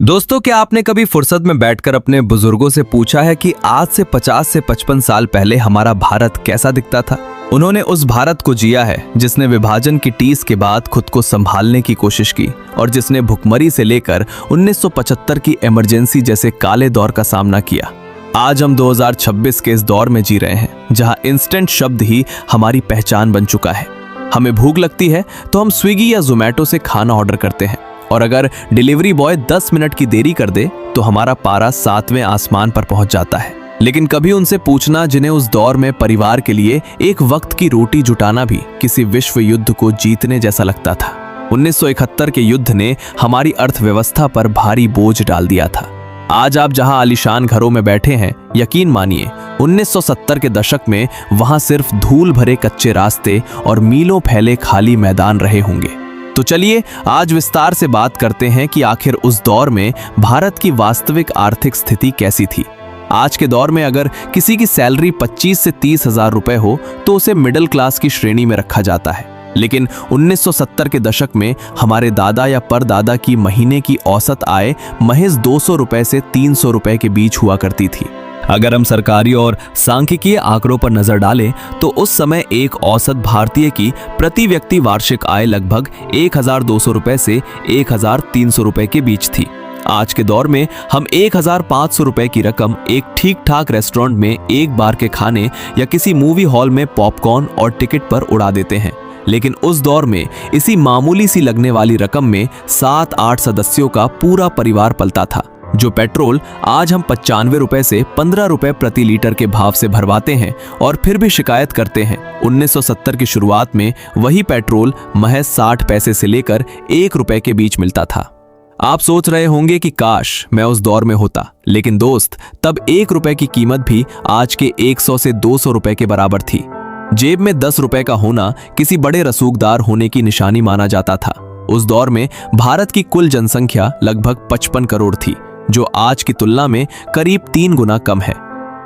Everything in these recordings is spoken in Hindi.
दोस्तों, क्या आपने कभी फुर्सत में बैठकर अपने बुजुर्गों से पूछा है कि आज से 50 से 55 साल पहले हमारा भारत कैसा दिखता था? उन्होंने उस भारत को जिया है जिसने विभाजन की टीस के बाद खुद को संभालने की कोशिश की और जिसने भुखमरी से लेकर 1975 की इमरजेंसी जैसे काले दौर का सामना किया। आज हम 2026 के इस दौर में जी रहे हैं जहां इंस्टेंट शब्द ही हमारी पहचान बन चुका है। हमें भूख लगती है तो हम स्विगी या जोमेटो से खाना ऑर्डर करते हैं और अगर डिलीवरी बॉय 10 मिनट की देरी कर दे तो हमारा पारा 7वें आसमान पर पहुंच जाता है। लेकिन कभी उनसे पूछना जिन्हें उस दौर में परिवार के लिए एक वक्त की रोटी जुटाना भी किसी विश्व युद्ध को जीतने जैसा लगता था। 1971 के युद्ध ने हमारी अर्थव्यवस्था पर भारी बोझ डाल दिया था। आज आप जहां आलीशान घरों में बैठे हैं, यकीन मानिए 1970 के दशक में वहां सिर्फ धूल भरे कच्चे रास्ते और मीलों फैले खाली मैदान रहे होंगे। तो चलिए आज विस्तार से बात करते हैं कि आखिर उस दौर में भारत की वास्तविक आर्थिक स्थिति कैसी थी। आज के दौर में अगर किसी की सैलरी 25 से 30 हजार रुपए हो तो उसे मिडिल क्लास की श्रेणी में रखा जाता है। लेकिन 1970 के दशक में हमारे दादा या परदादा की महीने की औसत आय महज 200 रुपए से 300 रुपए के बीच हुआ करती थी। अगर हम सरकारी और सांख्यिकीय आंकड़ों पर नजर डालें तो उस समय एक औसत भारतीय की प्रति व्यक्ति वार्षिक आय लगभग 1200 रुपए से 1300 रुपए के बीच थी। आज के दौर में हम 1500 रुपए की रकम एक ठीक ठाक रेस्टोरेंट में एक बार के खाने या किसी मूवी हॉल में पॉपकॉर्न और टिकट पर उड़ा देते हैं। लेकिन उस दौर में इसी मामूली सी लगने वाली रकम में 7-8 सदस्यों का पूरा परिवार पलता था। जो पेट्रोल आज हम 95 रुपए से 15 रुपए प्रति लीटर के भाव से भरवाते हैं और फिर भी शिकायत करते हैं, 1970 की शुरुआत में वही पेट्रोल महज 60 पैसे से लेकर 1 रुपए के बीच मिलता था। आप सोच रहे होंगे कि काश मैं उस दौर में होता, लेकिन दोस्त तब 1 रुपए की कीमत भी आज के 100 से 200 रुपए के बराबर थी। जेब में 10 रुपए का होना किसी बड़े रसूखदार होने की निशानी माना जाता था। उस दौर में भारत की कुल जनसंख्या लगभग 55 करोड़ थी, जो आज की तुलना में करीब 3 गुना कम है।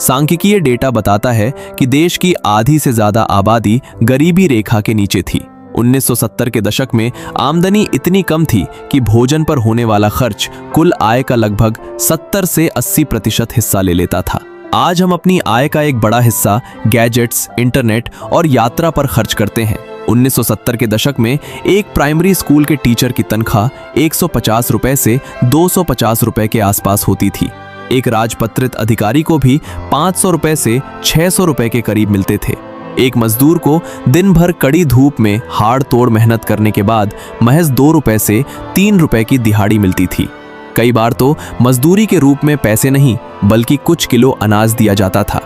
सांख्यिकीय डेटा बताता है कि देश की आधी से ज्यादा आबादी गरीबी रेखा के नीचे थी। 1970 के दशक में आमदनी इतनी कम थी कि भोजन पर होने वाला खर्च कुल आय का लगभग 70 से 80% हिस्सा ले लेता था। आज हम अपनी आय का एक बड़ा हिस्सा गैजेट्स, इंटरनेट और यात्रा पर खर्च करते हैं। 1970 के दशक में एक प्राइमरी स्कूल के टीचर की तनख्वाह 150 रुपए से 250 रुपए के आसपास होती थी। एक राजपत्रित अधिकारी को भी 500 रुपए से 600 रुपए के करीब मिलते थे। एक मजदूर को दिन भर कड़ी धूप में हाड़ तोड़ मेहनत करने के बाद महज 2 रुपए से 3 रुपए की दिहाड़ी मिलती थी। कई बार तो मजदूरी के रूप में पैसे नहीं बल्कि कुछ किलो अनाज दिया जाता था।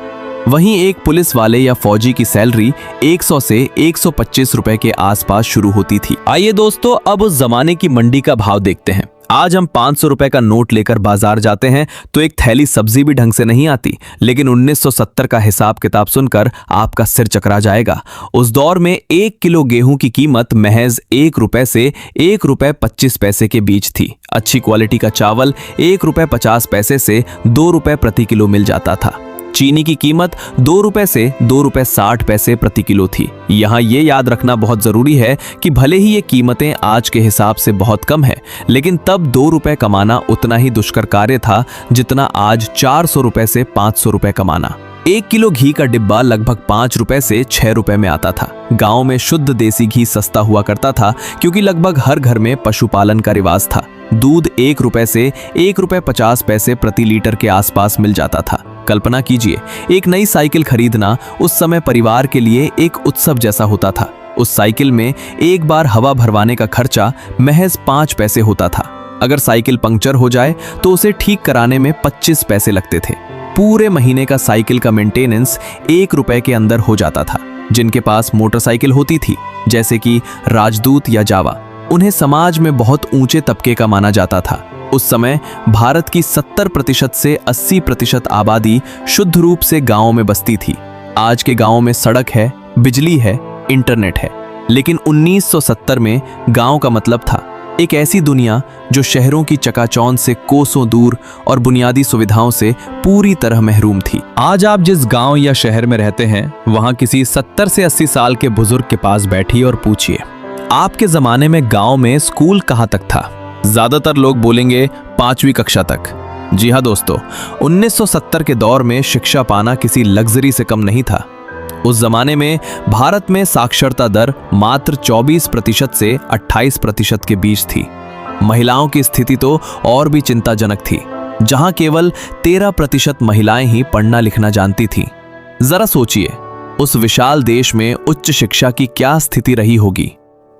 वहीं एक पुलिस वाले या फौजी की सैलरी 100 से 125 रुपए के आसपास शुरू होती थी। आइए दोस्तों, अब उस जमाने की मंडी का भाव देखते हैं। आज हम 500 रुपए का नोट लेकर बाजार जाते हैं तो एक थैली सब्जी भी ढंग से नहीं आती, लेकिन 1970 का हिसाब किताब सुनकर आपका सिर चकरा जाएगा। उस दौर में 1 किलो गेहूं की कीमत महज 1 रुपए से 1 रुपए 25 पैसे के बीच थी। अच्छी क्वालिटी का चावल 1 रुपए 50 पैसे से 2 रुपए प्रति किलो मिल जाता था। चीनी की कीमत 2 रुपए से 2 रुपए 60 पैसे प्रति किलो थी। यहाँ ये याद रखना बहुत जरूरी है कि भले ही ये कीमतें आज के हिसाब से बहुत कम है, लेकिन तब 2 रुपए कमाना उतना ही दुष्कर कार्य था जितना आज 400 रुपए से 500 रुपए कमाना। 1 किलो घी का डिब्बा लगभग 5 रुपए से 6 रुपए में आता था। गाँव में शुद्ध देसी घी सस्ता हुआ करता था क्योंकि लगभग हर घर में पशुपालन का रिवाज था। दूध 1 रुपए से 1 रुपए 50 पैसे प्रति लीटर के आसपास मिल जाता था। कल्पना कीजिए, एक नई साइकिल खरीदना उस समय परिवार के लिए एक उत्सव जैसा होता था। उस साइकिल में एक बार हवा भरवाने का खर्चा महज 5 पैसे होता था। अगर साइकिल पंक्चर हो जाए तो उसे ठीक कराने में 25 पैसे लगते थे। पूरे महीने का साइकिल का मेंटेनेंस 1 रुपए के अंदर हो जाता था। जिनके पास मोटरसाइकिल होती थी, जैसे कि राजदूत या जावा, उन्हें समाज में बहुत ऊंचे तबके का माना जाता था। उस समय भारत की 70% से 80% आबादी शुद्ध रूप से गांवों में बसती थी। आज के गांवों में सड़क है, बिजली है, इंटरनेट है, लेकिन 1970 में गांव का मतलब था एक ऐसी दुनिया जो शहरों की चकाचौंध से कोसों दूर और बुनियादी सुविधाओं से पूरी तरह महरूम थी। आज आप जिस गांव या शहर में रहते हैं, वहां किसी 70 से 80 साल के बुजुर्ग के पास बैठिए और पूछिए, आपके जमाने में गांव में स्कूल कहां तक था? ज्यादातर लोग बोलेंगे 5वीं कक्षा तक। जी हाँ दोस्तों, 1970 के दौर में शिक्षा पाना किसी लग्जरी से कम नहीं था। उस जमाने में भारत में साक्षरता दर मात्र 24% से 28% के बीच थी। महिलाओं की स्थिति तो और भी चिंताजनक थी, जहां केवल 13% महिलाएं ही पढ़ना लिखना जानती थीं। जरा सोचिए, उस विशाल देश में उच्च शिक्षा की क्या स्थिति रही होगी।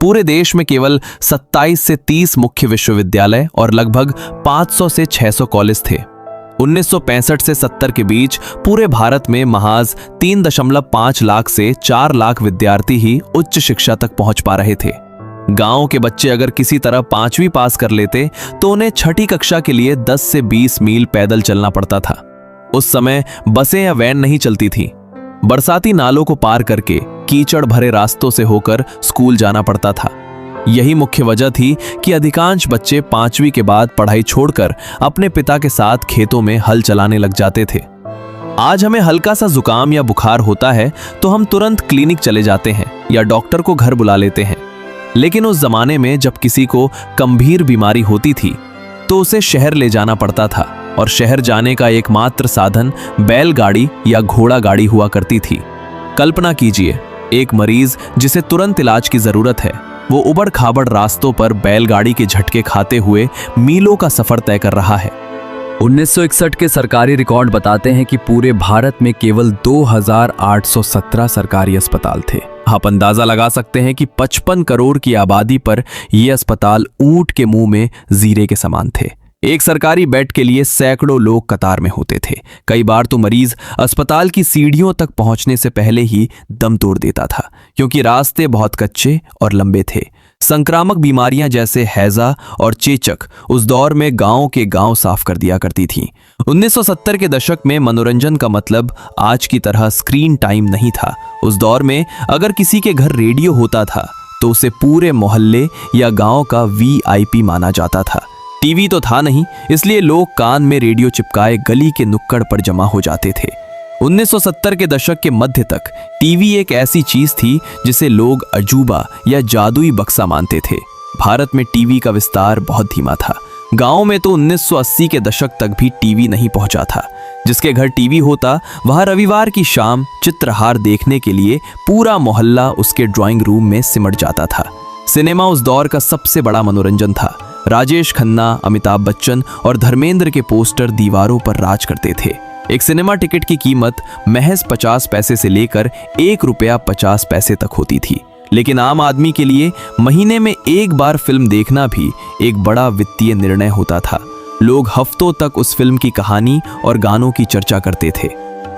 पूरे देश में केवल 27 से 30 मुख्य विश्वविद्यालय और लगभग 500 से 600 कॉलेज थे। 1965 से 70 के बीच पूरे भारत में महज 3.5 लाख से 4 लाख विद्यार्थी ही उच्च शिक्षा तक पहुंच पा रहे थे। गांव के बच्चे अगर किसी तरह 5वीं पास कर लेते तो उन्हें 6ठी कक्षा के लिए 10 से 20 मील पैदल चलना पड़ता था। उस समय बसें या वैन नहीं चलती थी। बरसाती नालों को पार करके कीचड़ भरे रास्तों से होकर स्कूल जाना पड़ता था। यही मुख्य वजह थी कि अधिकांश बच्चे 5वीं के बाद पढ़ाई छोड़कर अपने पिता के साथ खेतों में हल चलाने लग जाते थे। आज हमें हल्का सा जुकाम या बुखार होता है तो हम तुरंत क्लिनिक चले जाते हैं या डॉक्टर को घर बुला लेते हैं। लेकिन उस जमाने में जब किसी को गंभीर बीमारी होती थी तो उसे शहर ले जाना पड़ता था, और शहर जाने का एकमात्र साधन बैलगाड़ी या घोड़ा गाड़ी हुआ करती थी। कल्पना कीजिए, एक मरीज जिसे तुरंत इलाज की जरूरत है, वो उबड़ खाबड़ रास्तों पर बैलगाड़ी के झटके खाते हुए मीलों का सफर तय कर रहा है। 1961 के सरकारी रिकॉर्ड बताते हैं कि पूरे भारत में केवल 2817 सरकारी अस्पताल थे। आप अंदाजा लगा सकते हैं कि 55 करोड़ की आबादी पर ये अस्पताल ऊंट के मुंह में जीरे के समान थे। एक सरकारी बेड के लिए सैकड़ों लोग कतार में होते थे। कई बार तो मरीज अस्पताल की सीढ़ियों तक पहुंचने से पहले ही दम तोड़ देता था, क्योंकि रास्ते बहुत कच्चे और लंबे थे। संक्रामक बीमारियां जैसे हैजा और चेचक उस दौर में गांव के गांव साफ कर दिया करती थीं। 1970 के दशक में मनोरंजन का मतलब आज की तरह स्क्रीन टाइम नहीं था। उस दौर में अगर किसी के घर रेडियो होता था तो उसे पूरे मोहल्ले या गांव का VIP माना जाता था। टीवी तो था नहीं, इसलिए लोग कान में रेडियो चिपकाए गली के नुक्कड़ पर जमा हो जाते थे। 1970 के दशक के मध्य तक टीवी एक ऐसी चीज थी जिसे लोग अजूबा या जादुई बक्सा मानते थे। भारत में टीवी का विस्तार बहुत धीमा था। गांव में तो 1980 के दशक तक भी टीवी नहीं पहुंचा था। जिसके घर टीवी होता वह रविवार की शाम चित्रहार देखने के लिए पूरा मोहल्ला उसके ड्राइंग रूम में सिमट जाता था। सिनेमा उस दौर का सबसे बड़ा मनोरंजन था। राजेश खन्ना, अमिताभ बच्चन और धर्मेंद्र के पोस्टर दीवारों पर राज करते थे। एक सिनेमा टिकट की कीमत महज 50 पैसे से लेकर ₹1.50 तक होती थी। लेकिन आम आदमी के लिए महीने में एक बार फिल्म देखना भी एक बड़ा वित्तीय निर्णय होता था। लोग हफ्तों तक उस फिल्म की कहानी और गानों की चर्चा करते थे।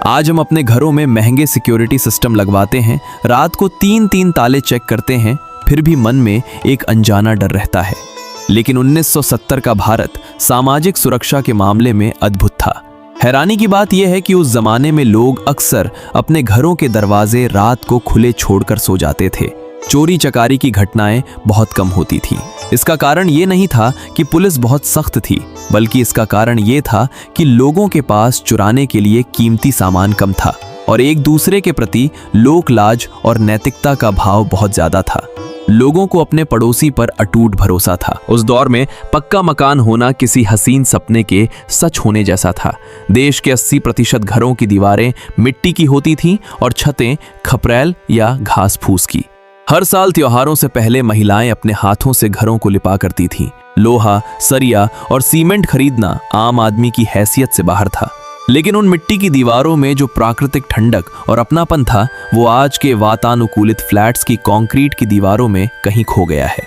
आज हम अपने घरों में महंगे सिक्योरिटी सिस्टम लगवाते हैं, रात को 3-3 ताले चेक करते हैं, फिर भी मन में एक अनजाना डर रहता है। लेकिन 1970 का भारत सामाजिक सुरक्षा के मामले में अद्भुत था। हैरानी की बात यह है कि उस जमाने में लोग अक्सर अपने घरों के दरवाजे रात को खुले छोड़कर सो जाते थे। चोरी चकारी की घटनाएं बहुत कम होती थीं। इसका कारण ये नहीं था कि पुलिस बहुत सख्त थी, बल्कि इसका कारण ये था कि लोगों के पास चुराने के लिए कीमती सामान कम था और एक दूसरे के प्रति लोक लाज और नैतिकता का भाव बहुत ज्यादा था। लोगों को अपने पड़ोसी पर अटूट भरोसा था। उस दौर में पक्का मकान होना किसी हसीन सपने के सच होने जैसा था। देश के 80% घरों की दीवारें मिट्टी की होती थीं और छतें खपरैल या घास फूस की। हर साल त्योहारों से पहले महिलाएं अपने हाथों से घरों को लिपा करती थीं। लोहा, सरिया और सीमेंट खरीदना आम आदमी की हैसियत से बाहर था। लेकिन उन मिट्टी की दीवारों में जो प्राकृतिक ठंडक और अपनापन था, वो आज के वातानुकूलित फ्लैट्स की कंक्रीट की दीवारों में कहीं खो गया है।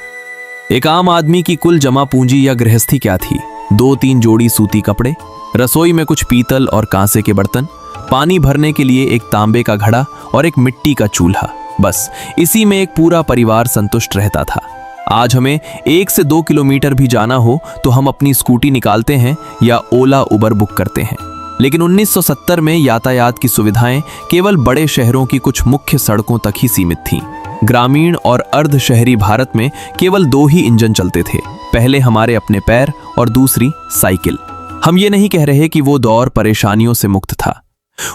एक आम आदमी की कुल जमा पूंजी या गृहस्थी क्या थी? 2-3 जोड़ी सूती कपड़े, रसोई में कुछ पीतल और कांसे के बर्तन, पानी भरने के लिए एक तांबे का घड़ा और एक मिट्टी का चूल्हा। बस इसी में एक पूरा परिवार संतुष्ट रहता था। आज हमें 1 से 2 किलोमीटर भी जाना हो तो हम अपनी स्कूटी निकालते हैं या ओला उबर बुक करते हैं। लेकिन 1970 में यातायात की सुविधाएं केवल बड़े शहरों की कुछ मुख्य सड़कों तक ही सीमित थीं। ग्रामीण और अर्ध शहरी भारत में केवल 2 ही इंजन चलते थे, पहले हमारे अपने पैर और दूसरी साइकिल। हम ये नहीं कह रहे कि वो दौर परेशानियों से मुक्त था।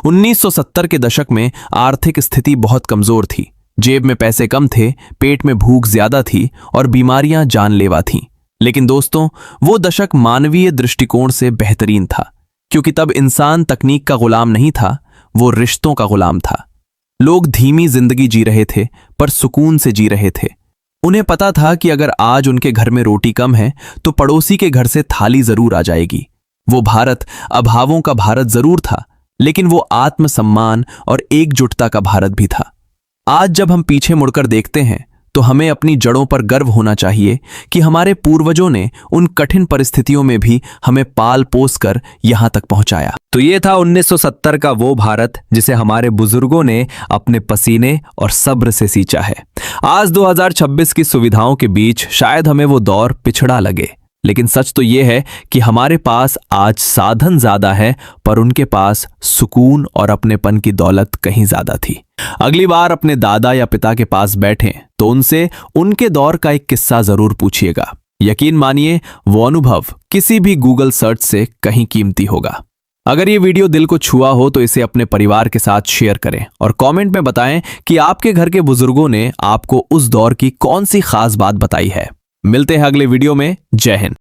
1970 के दशक में आर्थिक स्थिति बहुत कमजोर थी। जेब में पैसे कम थे, पेट में भूख ज्यादा थी और बीमारियां जानलेवा थीं। लेकिन दोस्तों, वो दशक मानवीय दृष्टिकोण से बेहतरीन था, क्योंकि तब इंसान तकनीक का गुलाम नहीं था, वो रिश्तों का गुलाम था। लोग धीमी जिंदगी जी रहे थे, पर सुकून से जी रहे थे। उन्हें पता था कि अगर आज उनके घर में रोटी कम है तो पड़ोसी के घर से थाली जरूर आ जाएगी। वो भारत अभावों का भारत जरूर था, लेकिन वो आत्मसम्मान और एकजुटता का भारत भी था। आज जब हम पीछे मुड़कर देखते हैं तो हमें अपनी जड़ों पर गर्व होना चाहिए कि हमारे पूर्वजों ने उन कठिन परिस्थितियों में भी हमें पाल पोस कर यहां तक पहुंचाया। तो ये था 1970 का वो भारत जिसे हमारे बुजुर्गों ने अपने पसीने और सब्र से सींचा है। आज 2026 की सुविधाओं के बीच शायद हमें वो दौर पिछड़ा लगे, लेकिन सच तो ये है कि हमारे पास आज साधन ज्यादा है, पर उनके पास सुकून और अपनेपन की दौलत कहीं ज्यादा थी। अगली बार अपने दादा या पिता के पास बैठें तो उनसे उनके दौर का एक किस्सा जरूर पूछिएगा। यकीन मानिए, वो अनुभव किसी भी गूगल सर्च से कहीं कीमती होगा। अगर ये वीडियो दिल को छुआ हो तो इसे अपने परिवार के साथ शेयर करें और कमेंट में बताएं कि आपके घर के बुजुर्गों ने आपको उस दौर की कौन सी खास बात बताई है। मिलते हैं अगले वीडियो में। जय हिंद।